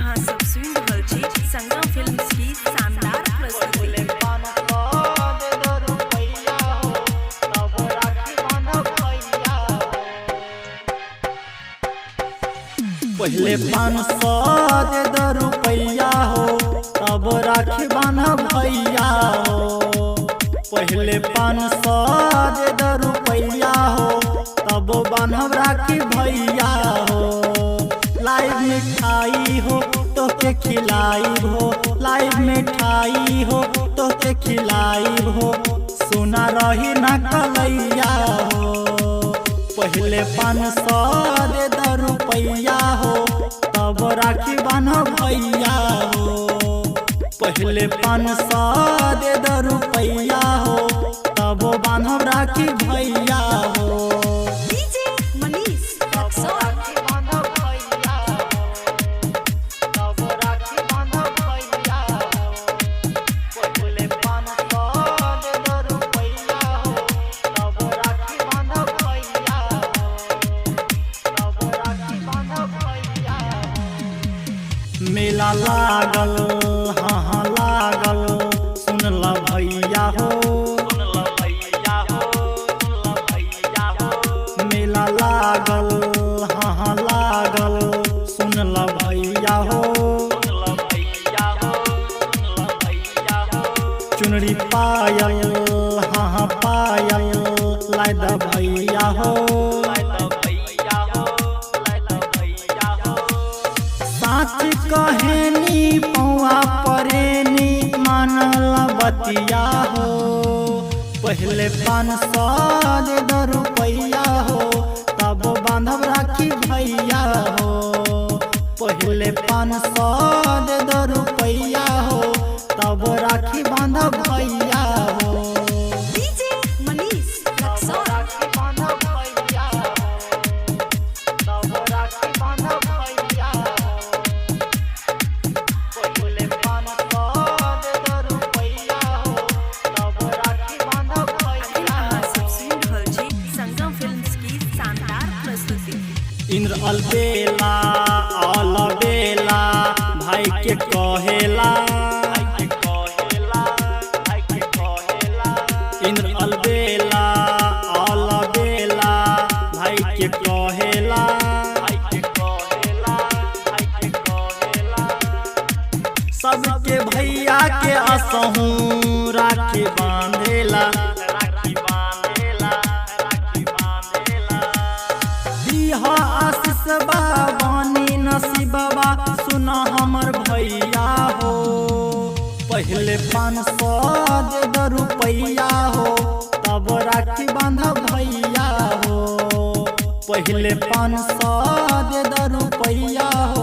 अहाँ सब सुनि रहल छी संगम फिल्म्स की शानदार प्रस्तुति। पहले 500 दे दो रुपैया हो तब राखी बांधब भैया हो। पहले 500 दे दो रुपैया हो तब बांधब राखी भैया हो। लाइव मिठाई हो तो के खिलाई हो, लाइव मिठाई हो तो के खिलाई हो, सुना रही ना कलैया हो। पहले 500 दे दो रुपैया हो तब राखी बांधब भैया हो। पहले 500 दे दो रुपैया हो तब बांधब राखी भैया हो। डीजे मनीष मेला लागल हाँ लागल सुनला भैया हो। मेला लागल हाँ लागल सुनला भैया हो। चुनरी पायल हाँ पायल लाई द भैया हो। साच कहेनी पौआ परेनी मानल बतिया हो। पहले 500 दे दो रुपैया हो तब बांधब राखी भैया हो। पहले 500 दे दो रुपैया हो तब राखी बांधब भैया हो। डीजे मनीष अहाँ सब सुनि रहल छी संगम फिल्म्स की शानदार प्रस्तुति। इंद्र अलबेला अलबेला भाई के कहेला। इंद्र अलबेला अलबेला भाई के कहेला। सबके भैया के असहूँ राखी बांधेला। दिहा आशीष बाबानी नसीबा सुना हमर भैया हो। पहले 500 दे दो रुपैया हो तब राखी बांधब भैया हो। पहले 500 दे दो रुपैया हो